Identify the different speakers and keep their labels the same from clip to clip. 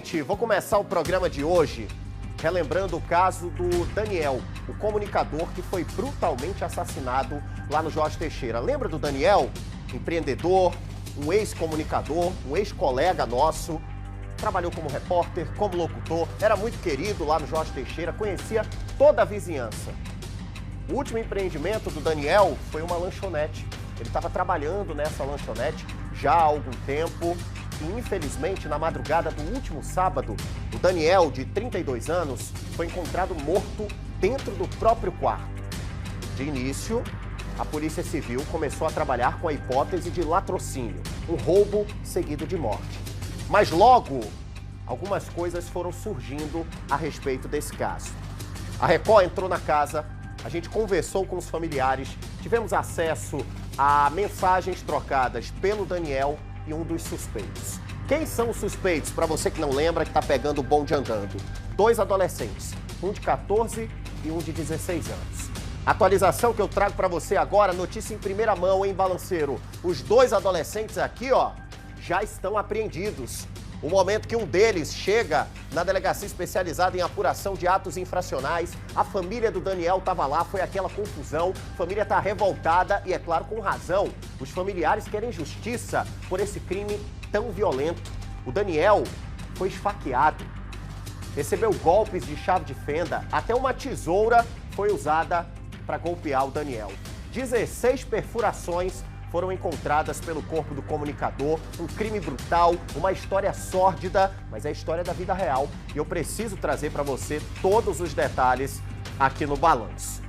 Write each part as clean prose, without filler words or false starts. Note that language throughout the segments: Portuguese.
Speaker 1: gente, vou começar o programa de hoje relembrando o caso do Daniel, o comunicador que foi brutalmente assassinado lá no Jorge Teixeira. Lembra do Daniel? Empreendedor, um ex-comunicador, um ex-colega nosso, trabalhou como repórter, como locutor, era muito querido lá no Jorge Teixeira, conhecia toda a vizinhança. O último empreendimento do Daniel foi uma lanchonete. Ele estava trabalhando nessa lanchonete já há algum tempo e, infelizmente, na madrugada do último sábado, o Daniel, de 32 anos, foi encontrado morto dentro do próprio quarto. De início, a Polícia Civil começou a trabalhar com a hipótese de latrocínio, um roubo seguido de morte. Mas logo, algumas coisas foram surgindo a respeito desse caso. A Record entrou na casa, a gente conversou com os familiares, tivemos acesso a mensagens trocadas pelo Daniel e um dos suspeitos. Quem são os suspeitos? Para você que não lembra, que está pegando o bonde andando. 2 adolescentes, um de 14 e um de 16 anos. Atualização que eu trago para você agora, notícia em primeira mão, hein, balanceiro? Os 2 adolescentes aqui, ó, já estão apreendidos. O momento que um deles chega na delegacia especializada em apuração de atos infracionais, a família do Daniel estava lá, foi aquela confusão, a família está revoltada e, é claro, com razão. Os familiares querem justiça por esse crime tão violento. O Daniel foi esfaqueado, recebeu golpes de chave de fenda, até uma tesoura foi usada para golpear o Daniel. 16 perfurações foram encontradas pelo corpo do comunicador, um crime brutal, uma história sórdida, mas é a história da vida real. E eu preciso trazer para você todos os detalhes aqui no Balanço.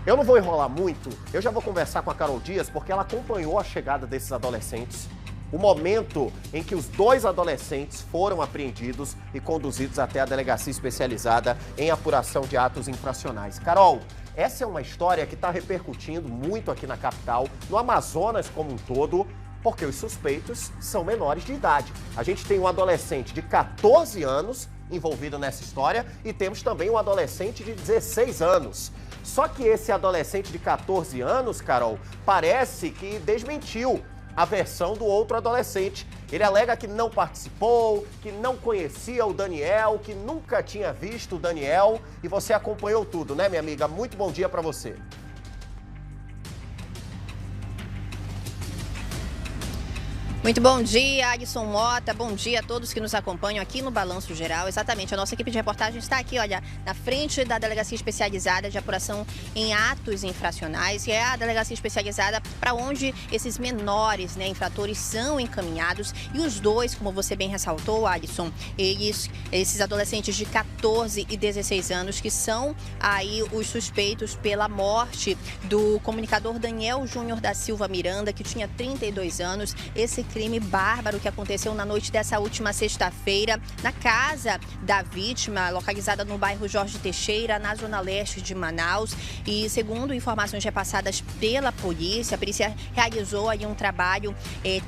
Speaker 1: Eu não vou enrolar muito, eu já vou conversar com a Carol Dias, porque ela acompanhou a chegada desses adolescentes, o momento em que os 2 adolescentes foram apreendidos e conduzidos até a delegacia especializada em apuração de atos infracionais. Carol, essa é uma história que está repercutindo muito aqui na capital, no Amazonas como um todo, porque os suspeitos são menores de idade. A gente tem um adolescente de 14 anos envolvido nessa história e temos também um adolescente de 16 anos. Só que esse adolescente de 14 anos, Carol, parece que desmentiu a versão do outro adolescente. Ele alega que não participou, que não conhecia o Daniel, que nunca tinha visto o Daniel. E você acompanhou tudo, né, minha amiga? Muito bom dia para você.
Speaker 2: Muito bom dia, Alisson Mota. Bom dia a todos que nos acompanham aqui no Balanço Geral. Exatamente, a nossa equipe de reportagem está aqui, olha, na frente da Delegacia Especializada de Apuração em Atos Infracionais, que é a delegacia especializada para onde esses menores, né, infratores são encaminhados. E os 2, como você bem ressaltou, Alisson, esses adolescentes de 14 e 16 anos, que são aí os suspeitos pela morte do comunicador Daniel Júnior da Silva Miranda, que tinha 32 anos. Esse crime bárbaro que aconteceu na noite dessa última sexta-feira na casa da vítima, localizada no bairro Jorge Teixeira, na zona leste de Manaus. E segundo informações repassadas pela polícia, a polícia realizou aí um trabalho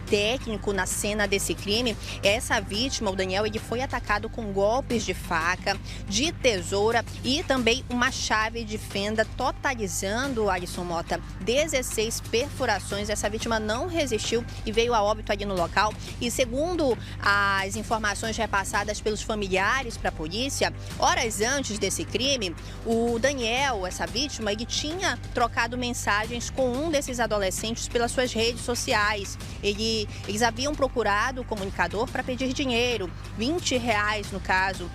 Speaker 2: técnico na cena desse crime. Essa vítima, o Daniel, ele foi atacado com golpes de faca, de tesoura e também uma chave de fenda, totalizando, Alisson Mota, 16 perfurações. Essa vítima não resistiu e veio a óbito ali no local. E segundo as informações repassadas pelos familiares para a polícia, horas antes desse crime, o Daniel, essa vítima, ele tinha trocado mensagens com um desses adolescentes pelas suas redes sociais. Eles haviam procurado o comunicador para pedir dinheiro, R$20 no caso.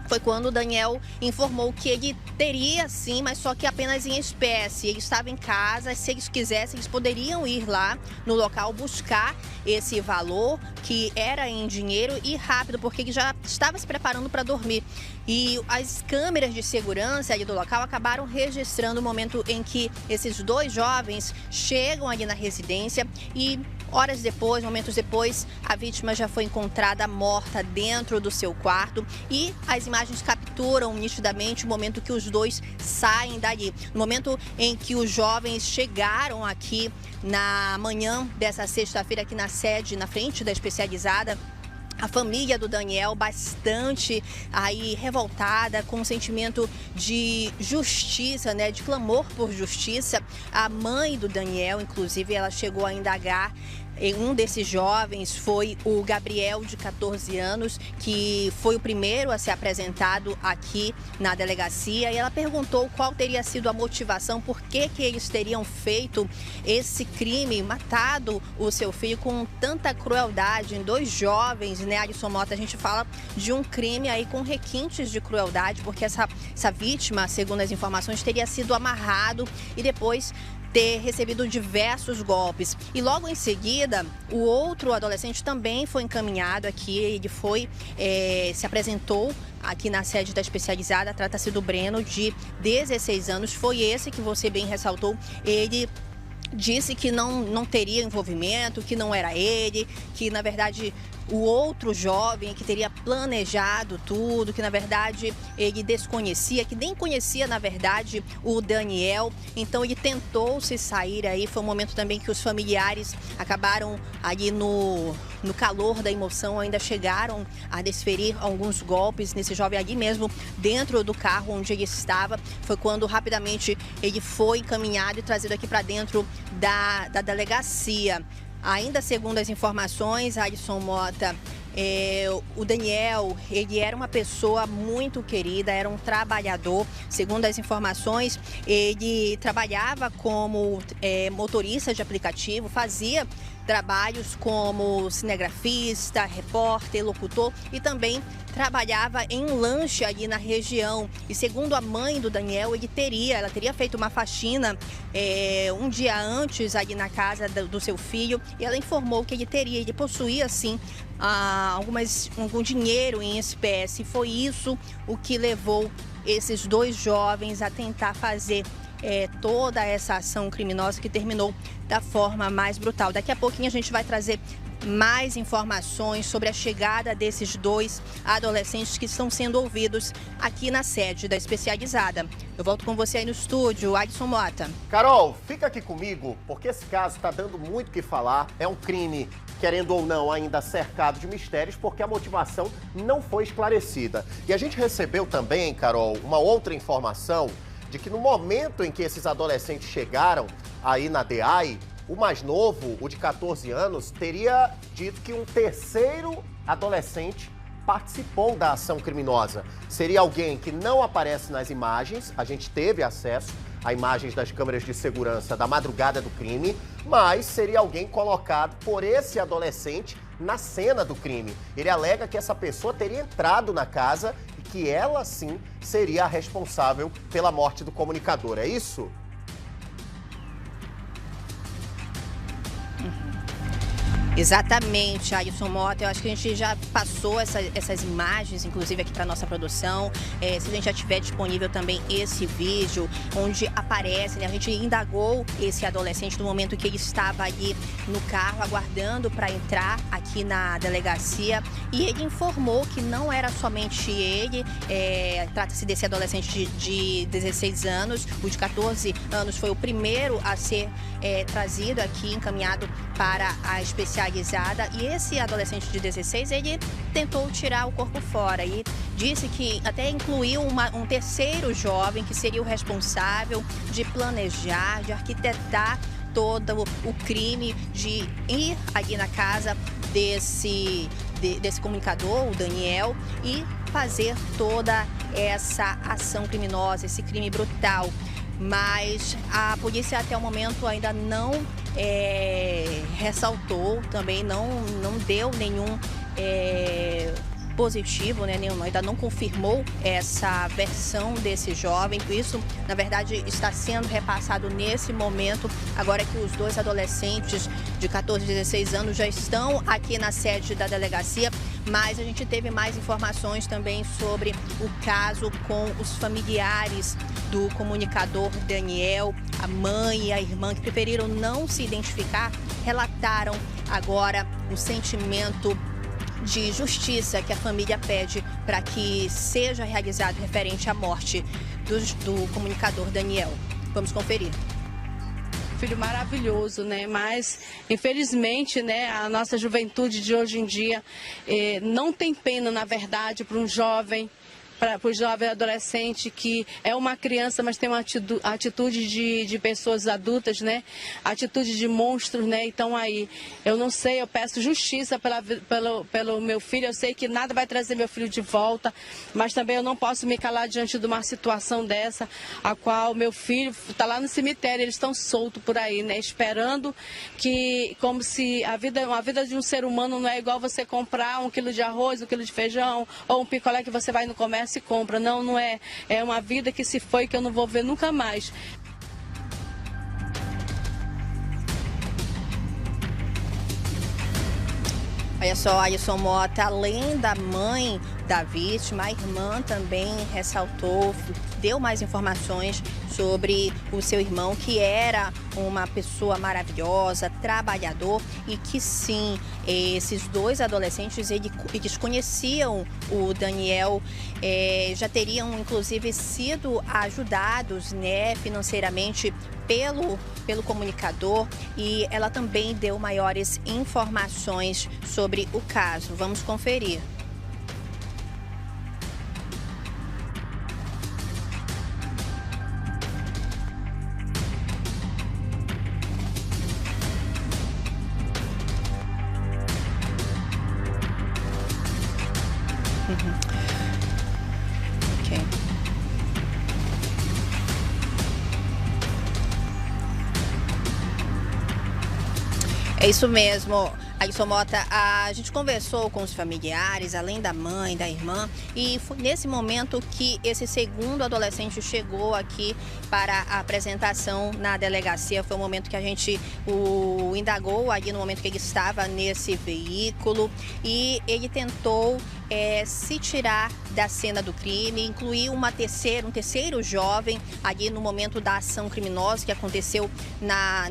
Speaker 2: Foi quando o Daniel informou que ele teria sim, mas só que apenas em espécie. Ele estava em casa, se eles quisessem, eles poderiam ir lá no local buscar esse valor, que era em dinheiro e rápido, porque ele já estava se preparando para dormir. E as câmeras de segurança ali do local acabaram registrando o momento em que esses 2 jovens chegam ali na residência e horas depois, momentos depois, a vítima já foi encontrada morta dentro do seu quarto e as imagens capturam nitidamente o momento que os 2 saem dali. No momento em que os jovens chegaram aqui na manhã dessa sexta-feira, aqui na sede, na frente da especializada, a família do Daniel bastante aí revoltada, com um sentimento de justiça, né, de clamor por justiça. A mãe do Daniel, inclusive, ela chegou a indagar Um desses jovens foi o Gabriel, de 14 anos, que foi o primeiro a ser apresentado aqui na delegacia. E ela perguntou qual teria sido a motivação, por que eles teriam feito esse crime, matado o seu filho com tanta crueldade em 2 jovens, né, Alisson Mota? A gente fala de um crime aí com requintes de crueldade, porque essa vítima, segundo as informações, teria sido amarrado e depois ter recebido diversos golpes. E logo em seguida, o outro adolescente também foi encaminhado aqui, ele se apresentou aqui na sede da especializada, trata-se do Breno, de 16 anos, foi esse que você bem ressaltou. Ele disse que não teria envolvimento, que não era ele, que na verdade o outro jovem que teria planejado tudo, que na verdade ele desconhecia, que nem conhecia na verdade o Daniel. Então ele tentou se sair aí, foi um momento também que os familiares acabaram ali no calor da emoção, ainda chegaram a desferir alguns golpes nesse jovem ali mesmo, dentro do carro onde ele estava. Foi quando rapidamente ele foi encaminhado e trazido aqui para dentro da delegacia. Ainda segundo as informações, Alisson Mota, o Daniel, ele era uma pessoa muito querida, era um trabalhador. Segundo as informações, ele trabalhava como motorista de aplicativo, fazia trabalhos como cinegrafista, repórter, locutor e também trabalhava em um lanche ali na região. E segundo a mãe do Daniel, ela teria feito uma faxina um dia antes ali na casa do seu filho, e ela informou que ele possuía sim algum dinheiro em espécie. E foi isso o que levou esses 2 jovens a tentar fazer toda essa ação criminosa que terminou da forma mais brutal. Daqui a pouquinho a gente vai trazer mais informações sobre a chegada desses 2 adolescentes que estão sendo ouvidos aqui na sede da especializada. Eu volto com você aí no estúdio, Alisson Mota.
Speaker 1: Carol, fica aqui comigo, porque esse caso está dando muito o que falar. É um crime, querendo ou não, ainda cercado de mistérios, porque a motivação não foi esclarecida. E a gente recebeu também, Carol, uma outra informação de que no momento em que esses adolescentes chegaram aí na DEAI, o mais novo, o de 14 anos, teria dito que um terceiro adolescente participou da ação criminosa. Seria alguém que não aparece nas imagens, a gente teve acesso a imagens das câmeras de segurança da madrugada do crime, mas seria alguém colocado por esse adolescente na cena do crime. Ele alega que essa pessoa teria entrado na casa e que ela sim seria a responsável pela morte do comunicador. É isso?
Speaker 2: Exatamente, Alisson Mota. Eu acho que a gente já passou essas imagens, inclusive aqui para nossa produção. Se a gente já tiver disponível também esse vídeo, onde aparece, né? A gente indagou esse adolescente no momento que ele estava ali no carro, aguardando para entrar aqui na delegacia. E ele informou que não era somente ele, trata-se desse adolescente de 16 anos. O de 14 anos foi o primeiro a ser trazido aqui, encaminhado para a especializada. E esse adolescente de 16, ele tentou tirar o corpo fora e disse que até incluiu um terceiro jovem que seria o responsável de planejar, de arquitetar todo o crime, de ir ali na casa desse comunicador, o Daniel, e fazer toda essa ação criminosa, esse crime brutal. Mas a polícia até o momento ainda não ressaltou, também não deu nenhum positivo, né? Ainda não confirmou essa versão desse jovem. Isso, na verdade, está sendo repassado nesse momento, agora que os 2 adolescentes de 14 e 16 anos já estão aqui na sede da delegacia. Mas a gente teve mais informações também sobre o caso com os familiares do comunicador Daniel. A mãe e a irmã, que preferiram não se identificar, relataram agora o sentimento de justiça que a família pede para que seja realizado referente à morte do comunicador Daniel. Vamos conferir.
Speaker 3: Filho maravilhoso, né? Mas infelizmente, né, a nossa juventude de hoje em dia não tem pena, na verdade, para um jovem para o jovem adolescente que é uma criança, mas tem uma atitude de pessoas adultas, né? Atitude de monstros, né? Então aí, eu não sei, eu peço justiça pelo meu filho. Eu sei que nada vai trazer meu filho de volta, mas também eu não posso me calar diante de uma situação dessa, a qual meu filho está lá no cemitério, eles estão soltos por aí, né? Esperando que, como se a vida de um ser humano não é igual você comprar 1 quilo de arroz, 1 quilo de feijão, ou um picolé que você vai no comércio e compra. Não, não é. É uma vida que se foi, que eu não vou ver nunca mais.
Speaker 2: Olha só, Alisson Mota, além da mãe da vítima, a irmã também ressaltou, deu mais informações sobre o seu irmão, que era uma pessoa maravilhosa, trabalhador, e que sim, esses dois adolescentes, eles conheciam o Daniel, já teriam inclusive sido ajudados, né, financeiramente pelo comunicador, e ela também deu maiores informações sobre o caso. Vamos conferir. Ok. É isso mesmo, Alisson Mota. A gente conversou com os familiares, além da mãe, da irmã, e foi nesse momento que esse segundo adolescente chegou aqui para a apresentação na delegacia. Foi o momento que a gente o indagou ali, no momento que ele estava nesse veículo, e ele tentou se tirar da cena do crime, incluir um terceiro jovem ali no momento da ação criminosa que aconteceu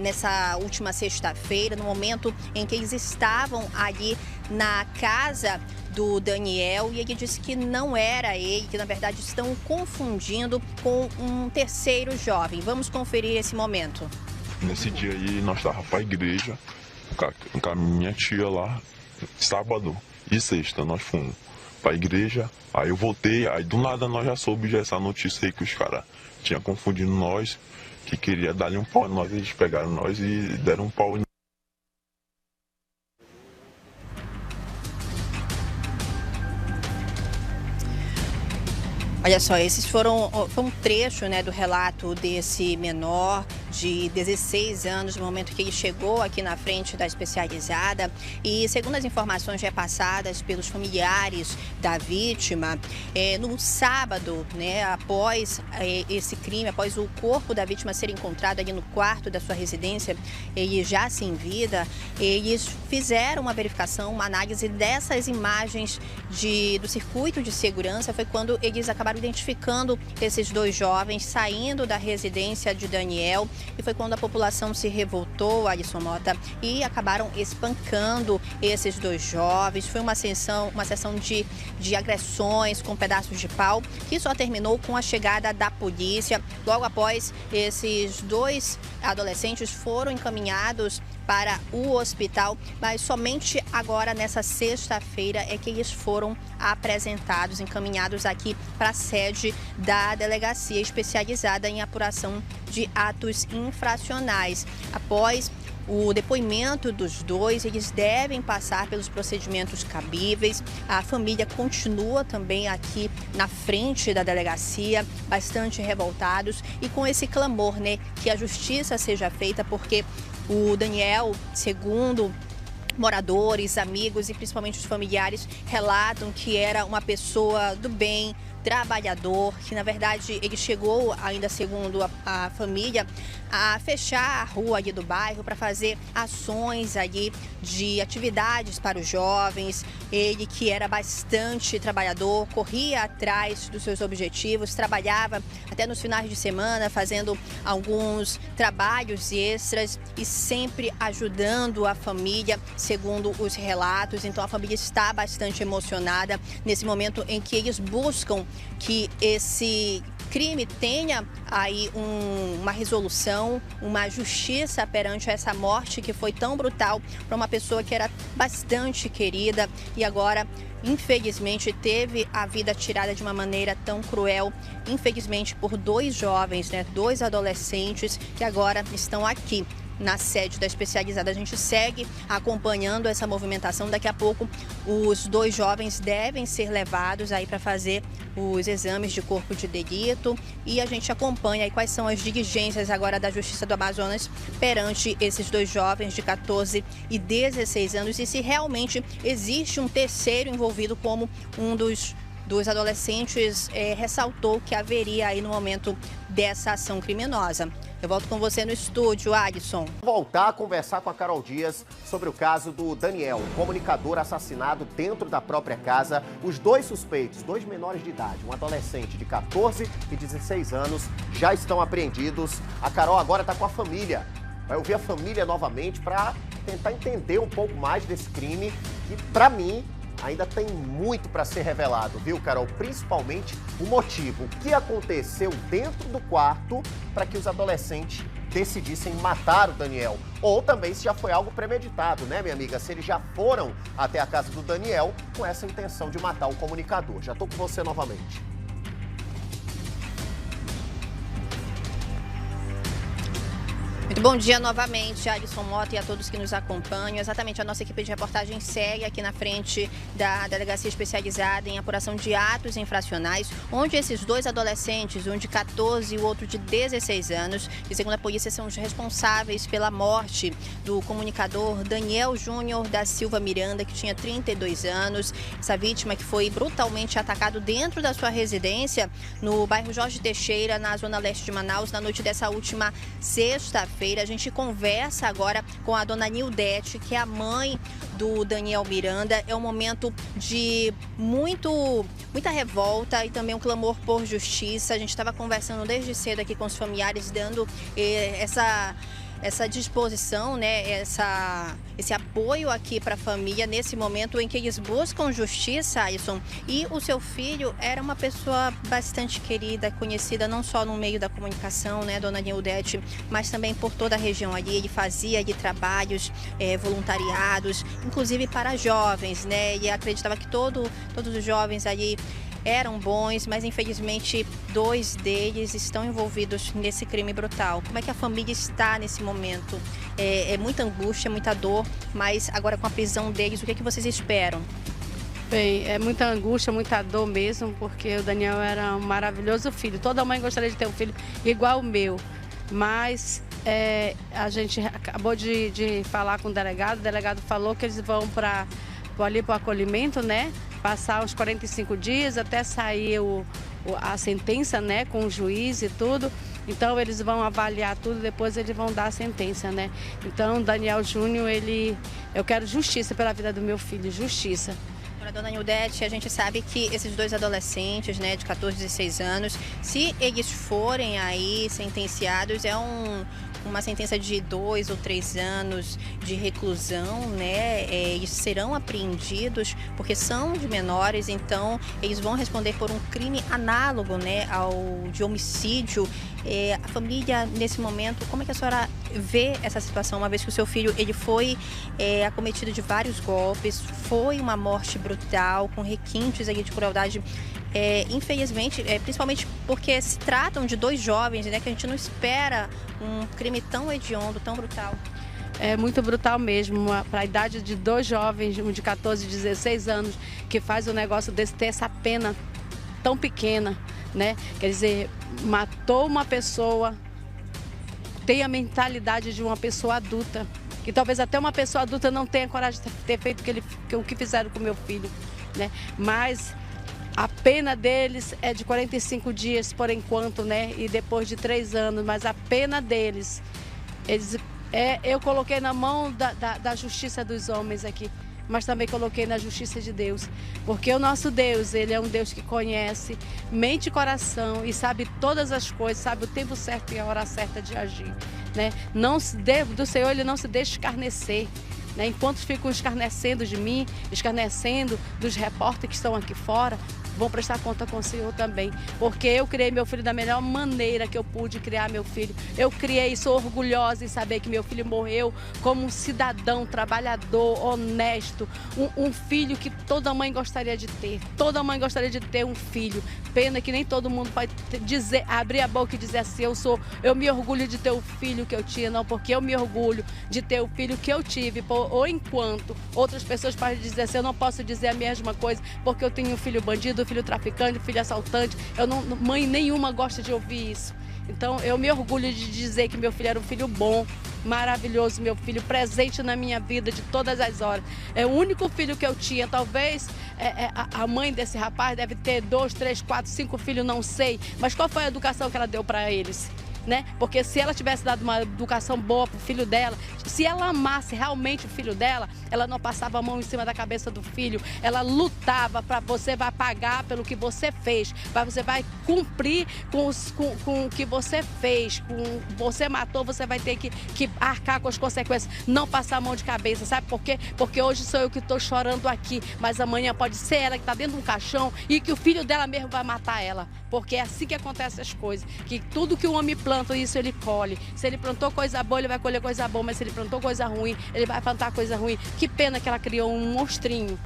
Speaker 2: nessa última sexta-feira, no momento em que eles estavam ali na casa do Daniel, e ele disse que não era ele, que na verdade estão confundindo com um terceiro jovem. Vamos conferir esse momento.
Speaker 4: Nesse dia aí nós estávamos para a igreja com a minha tia lá, sábado e sexta nós fomos para a igreja, aí eu voltei, aí do nada nós já soube essa notícia aí que os caras tinham confundido nós, que queria dar-lhe um pau, eles pegaram nós e deram um pau.
Speaker 2: Olha só, foi um trecho, né, do relato desse menor de 16 anos, no momento que ele chegou aqui na frente da especializada. E segundo as informações repassadas pelos familiares da vítima, no sábado, né, após esse crime, após o corpo da vítima ser encontrado ali no quarto da sua residência, ele já sem vida, eles fizeram uma verificação, uma análise dessas imagens do circuito de segurança. Foi quando eles acabaram identificando esses dois jovens saindo da residência de Daniel, e foi quando a população se revoltou, Alisson Mota, e acabaram espancando esses dois jovens. Foi uma sessão de agressões com pedaços de pau, que só terminou com a chegada da polícia. Logo após, esses dois adolescentes foram encaminhados para o hospital, mas somente agora, nessa sexta-feira, é que eles foram apresentados, encaminhados aqui para a sede da delegacia especializada em apuração de atos infracionais. Após o depoimento dos dois, eles devem passar pelos procedimentos cabíveis. A família continua também aqui na frente da delegacia, bastante revoltados e com esse clamor, né, que a justiça seja feita, porque o Daniel, segundo moradores, amigos e principalmente os familiares, relatam que era uma pessoa do bem, trabalhador, que na verdade ele chegou, ainda segundo a família, a fechar a rua ali do bairro para fazer ações ali de atividades para os jovens. Ele, que era bastante trabalhador, corria atrás dos seus objetivos, trabalhava até nos finais de semana fazendo alguns trabalhos extras e sempre ajudando a família, segundo os relatos. Então a família está bastante emocionada nesse momento em que eles buscam que esse crime tenha aí uma resolução, uma justiça perante essa morte que foi tão brutal para uma pessoa que era bastante querida e agora, infelizmente, teve a vida tirada de uma maneira tão cruel, infelizmente por dois jovens, né, dois adolescentes que agora estão aqui na sede da especializada. A gente segue acompanhando essa movimentação. Daqui a pouco os dois jovens devem ser levados aí para fazer os exames de corpo de delito e a gente acompanha aí quais são as diligências agora da Justiça do Amazonas perante esses dois jovens de 14 e 16 anos e se realmente existe um terceiro envolvido, como um dos adolescentes ressaltou que haveria aí no momento dessa ação criminosa. Eu volto com você no estúdio, Alisson.
Speaker 1: Voltar a conversar com a Carol Dias sobre o caso do Daniel, um comunicador assassinado dentro da própria casa. Os dois suspeitos, dois menores de idade, um adolescente de 14 e 16 anos, já estão apreendidos. A Carol agora está com a família. Vai ouvir a família novamente para tentar entender um pouco mais desse crime que, para mim, ainda tem muito para ser revelado, viu, Carol? Principalmente o motivo, o que aconteceu dentro do quarto para que os adolescentes decidissem matar o Daniel. Ou também se já foi algo premeditado, né, minha amiga? Se eles já foram até a casa do Daniel com essa intenção de matar o comunicador. Já tô com você novamente.
Speaker 2: Muito bom dia novamente, Alisson Mota, e a todos que nos acompanham. Exatamente, a nossa equipe de reportagem segue aqui na frente da Delegacia Especializada em Apuração de Atos Infracionais, onde esses dois adolescentes, um de 14 e o outro de 16 anos, que segundo a polícia são os responsáveis pela morte do comunicador Daniel Júnior da Silva Miranda, que tinha 32 anos. Essa vítima que foi brutalmente atacado dentro da sua residência no bairro Jorge Teixeira, na zona leste de Manaus, na noite dessa última sexta-feira. A gente conversa agora com a dona Nildete, que é a mãe do Daniel Miranda. É um momento de muita revolta e também um clamor por justiça. A gente estava conversando desde cedo aqui com os familiares, dando essa disposição, né, esse apoio aqui para a família nesse momento em que eles buscam justiça, Alisson. E o seu filho era uma pessoa bastante querida, conhecida não só no meio da comunicação, né, dona Nildete, mas também por toda a região ali. Ele fazia ali trabalhos voluntariados, inclusive para jovens, né, e acreditava que todos os jovens ali eram bons, mas infelizmente dois deles estão envolvidos nesse crime brutal. Como é que a família está nesse momento? É muita angústia, muita dor, mas agora com a prisão deles, o que é que vocês esperam?
Speaker 3: Bem, é muita angústia, muita dor mesmo, porque o Daniel era um maravilhoso filho. Toda mãe gostaria de ter um filho igual o meu, mas a gente acabou de falar com o delegado falou que eles vão ali para o acolhimento, né? Passar os 45 dias até sair a sentença, né, com o juiz e tudo. Então eles vão avaliar tudo, depois eles vão dar a sentença, né? Então Daniel Júnior, eu quero justiça pela vida do meu filho, justiça.
Speaker 2: Dona Nildete, a gente sabe que esses dois adolescentes, né, de 14 e 16 anos, se eles forem aí sentenciados, uma sentença de 2 ou 3 anos de reclusão, né? Eles serão apreendidos porque são de menores, então eles vão responder por um crime análogo, né, ao de homicídio. A família, nesse momento, como é que a senhora vê essa situação, uma vez que o seu filho ele foi acometido de vários golpes, foi uma morte brutal, com requintes aí de crueldade, infelizmente, principalmente porque se tratam de dois jovens, né, que a gente não espera um crime tão hediondo, tão brutal.
Speaker 3: É muito brutal mesmo, para a idade de dois jovens, um de 14 e 16 anos, que faz um negócio desse, ter essa pena tão pequena, né? Quer dizer, matou uma pessoa, tem a mentalidade de uma pessoa adulta, que talvez até uma pessoa adulta não tenha coragem de ter feito o que fizeram com meu filho, né? Mas a pena deles é de 45 dias por enquanto, né? E depois de 3 anos, mas a pena deles, eu coloquei na mão da justiça dos homens aqui, mas também coloquei na justiça de Deus, porque o nosso Deus, ele é um Deus que conhece mente e coração e sabe todas as coisas, sabe o tempo certo e a hora certa de agir, né? Do Senhor ele não se deixa escarnecer, né? Enquanto ficam escarnecendo de mim, escarnecendo dos repórteres que estão aqui fora, vão prestar conta com o Senhor também, porque eu criei meu filho da melhor maneira que eu pude criar meu filho. Eu criei, sou orgulhosa em saber que meu filho morreu como um cidadão, trabalhador, honesto, um filho que toda mãe gostaria de ter. Toda mãe gostaria de ter um filho. Pena que nem todo mundo pode dizer, abrir a boca e dizer assim, eu me orgulho de ter o filho que eu tinha, não, porque eu me orgulho de ter o filho que eu tive, ou enquanto outras pessoas podem dizer assim, eu não posso dizer a mesma coisa, porque eu tenho um filho bandido, um filho traficante, um filho assaltante, mãe nenhuma gosta de ouvir isso. Então eu me orgulho de dizer que meu filho era um filho bom, maravilhoso, meu filho, presente na minha vida de todas as horas. É o único filho que eu tinha, talvez a mãe desse rapaz deve ter 2, 3, 4, 5 filhos, não sei, mas qual foi a educação que ela deu para eles? Né? Porque se ela tivesse dado uma educação boa para o filho dela, se ela amasse realmente o filho dela, ela não passava a mão em cima da cabeça do filho, ela lutava para você vai pagar pelo que você fez, para você vai cumprir com o que você fez, com você matou, você vai ter que arcar com as consequências, não passar a mão de cabeça, sabe por quê? Porque hoje sou eu que estou chorando aqui, mas amanhã pode ser ela que está dentro de um caixão e que o filho dela mesmo vai matar ela, porque é assim que acontecem as coisas, que tudo que o homem planta, isso ele colhe. Se ele plantou coisa boa, ele vai colher coisa boa, mas se ele plantou coisa ruim, ele vai plantar coisa ruim. Que pena que ela criou um monstrinho.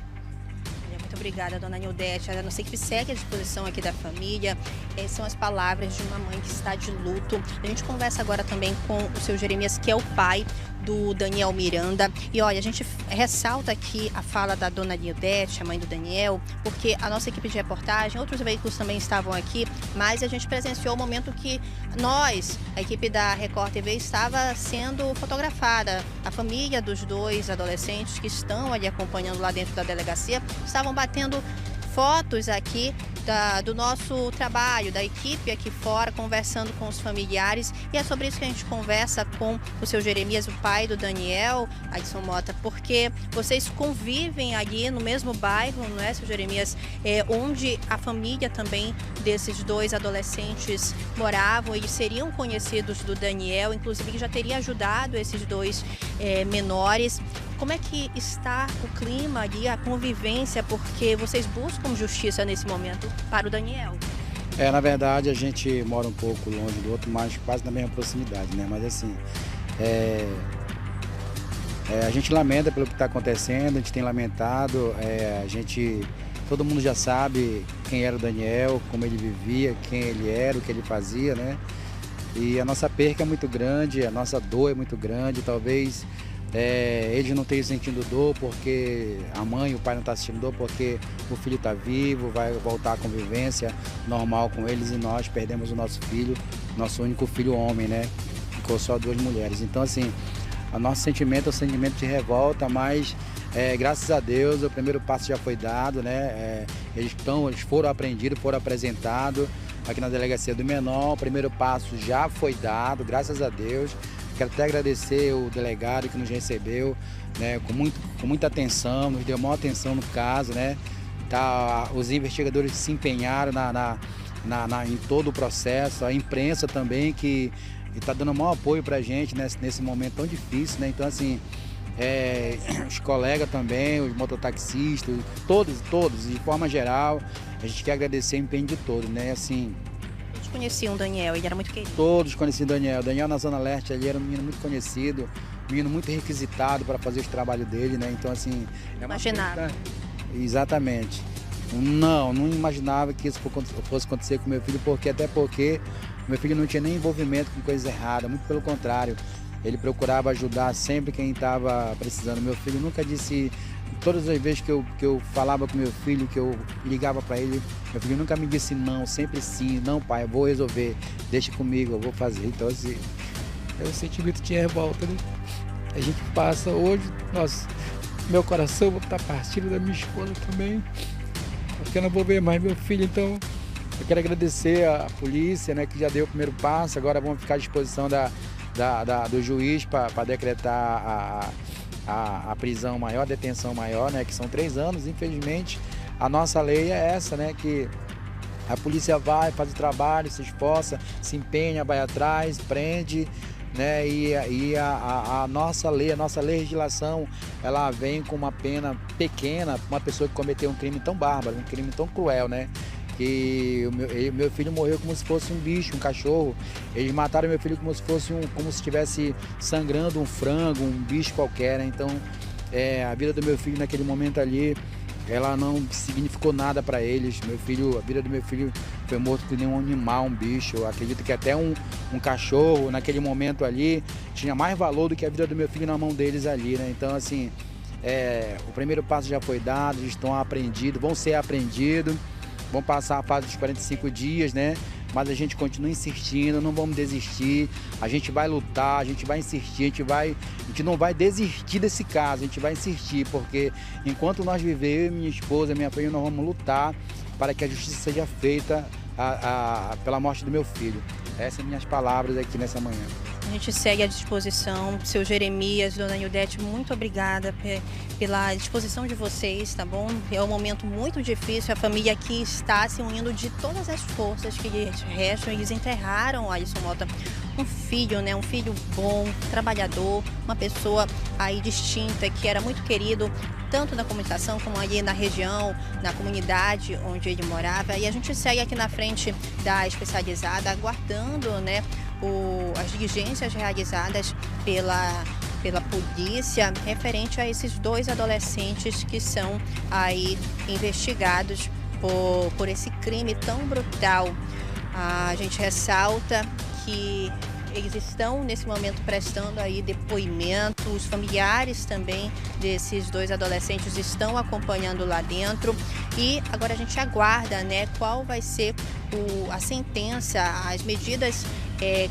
Speaker 2: Muito obrigada, dona Nildete. A não ser que segue à disposição aqui da família. Essas são as palavras de uma mãe que está de luto. A gente conversa agora também com o seu Jeremias, que é o pai do Daniel Miranda. E olha, a gente ressalta aqui a fala da dona Nildete, a mãe do Daniel, porque a nossa equipe de reportagem, outros veículos também estavam aqui, mas a gente presenciou o momento que nós, a equipe da Record TV, estava sendo fotografada. A família dos dois adolescentes que estão ali acompanhando lá dentro da delegacia, estavam batendo fotos aqui do nosso trabalho, da equipe aqui fora, conversando com os familiares. E é sobre isso que a gente conversa com o seu Jeremias, o pai do Daniel, Adson Mota, porque vocês convivem ali no mesmo bairro, não é, seu Jeremias? Onde a família também desses dois adolescentes moravam, eles seriam conhecidos do Daniel, inclusive que já teria ajudado esses dois menores. Como é que está o clima ali, a convivência, porque vocês buscam justiça nesse momento para o Daniel?
Speaker 5: Na verdade, a gente mora um pouco longe do outro, mas quase na mesma proximidade, né? Mas assim, a gente lamenta pelo que está acontecendo, a gente tem lamentado, todo mundo já sabe quem era o Daniel, como ele vivia, quem ele era, o que ele fazia, né? E a nossa perca é muito grande, a nossa dor é muito grande, talvez eles não tenham sentindo dor porque a mãe e o pai não estão sentindo dor porque o filho está vivo, vai voltar à convivência normal com eles, e nós perdemos o nosso filho, nosso único filho homem, né? Ficou só 2 mulheres. Então assim, o nosso sentimento é um sentimento de revolta, mas graças a Deus o primeiro passo já foi dado, né? Eles foram apreendidos, foram apresentados aqui na Delegacia do Menor, o primeiro passo já foi dado, graças a Deus. Quero até agradecer o delegado que nos recebeu, né, com muita atenção, nos deu maior atenção no caso, né? Os investigadores se empenharam em todo o processo, a imprensa também que está dando o maior apoio para a gente nesse momento tão difícil, né? Então assim, os colegas também, os mototaxistas, todos, de forma geral, a gente quer agradecer o empenho de todos, né? Assim,
Speaker 2: conheciam o Daniel, ele era muito querido.
Speaker 5: Todos conheciam o Daniel. O Daniel na Zona Leste ali era um menino muito conhecido, um menino muito requisitado para fazer os trabalhos dele, né? Então assim...
Speaker 2: Imaginava.
Speaker 5: Exatamente. Não imaginava que isso fosse acontecer com meu filho, até porque meu filho não tinha nem envolvimento com coisas erradas, muito pelo contrário. Ele procurava ajudar sempre quem estava precisando. Meu filho nunca disse... Todas as vezes que eu falava com meu filho, que eu ligava para ele, meu filho nunca me disse não, sempre sim, não pai, eu vou resolver, deixa comigo, eu vou fazer. Então assim, é um sentimento de revolta, né? A gente passa hoje, meu coração está partindo da minha esposa também, porque eu não vou ver mais meu filho. Então eu quero agradecer a polícia, né, que já deu o primeiro passo. Agora vamos ficar à disposição do juiz para decretar a prisão maior, a detenção maior, né, que são 3 anos. Infelizmente, a nossa lei é essa, né, que a polícia vai, faz o trabalho, se esforça, se empenha, vai atrás, prende, né? E a nossa legislação, ela vem com uma pena pequena para uma pessoa que cometeu um crime tão bárbaro, um crime tão cruel, né? Que meu filho morreu como se fosse um bicho, um cachorro. Eles mataram meu filho como se fosse como se estivesse sangrando um frango, um bicho qualquer, né? Então, a vida do meu filho naquele momento ali, ela não significou nada para eles. A vida do meu filho foi morto por nenhum animal, um bicho. Eu acredito que até um cachorro, naquele momento ali, tinha mais valor do que a vida do meu filho na mão deles ali, né? Então, assim, o primeiro passo já foi dado, eles estão apreendidos, vão ser apreendidos, vão passar a fase dos 45 dias, né? Mas a gente continua insistindo, não vamos desistir, a gente vai lutar, a gente vai insistir, a gente não vai desistir desse caso, a gente vai insistir, porque enquanto nós viver, eu e minha esposa, minha filha, nós vamos lutar para que a justiça seja feita pela morte do meu filho. Essas são minhas palavras aqui nessa manhã.
Speaker 2: A gente segue à disposição. Seu Jeremias, dona Nildete, muito obrigada pela disposição de vocês, tá bom? É um momento muito difícil, a família aqui está se unindo de todas as forças que lhes restam. Eles enterraram, Alisson Mota, um filho, né? Um filho bom, trabalhador, uma pessoa aí distinta, que era muito querido, tanto na comunicação como ali na região, na comunidade onde ele morava. E a gente segue aqui na frente da especializada, aguardando, né, as diligências realizadas pela polícia referente a esses 2 adolescentes que são aí investigados por esse crime tão brutal. A gente ressalta que eles estão nesse momento prestando aí depoimento, os familiares também desses 2 adolescentes estão acompanhando lá dentro, e agora a gente aguarda, né, qual vai ser a sentença, as medidas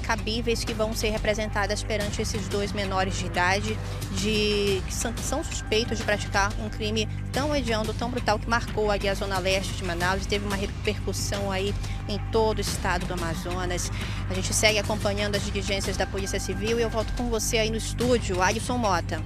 Speaker 2: cabíveis que vão ser representadas perante esses 2 menores de idade que são suspeitos de praticar um crime tão hediondo, tão brutal, que marcou ali a zona leste de Manaus e teve uma repercussão aí em todo o estado do Amazonas. A gente segue acompanhando as diligências da Polícia Civil e eu volto com você aí no estúdio, Alisson Mota.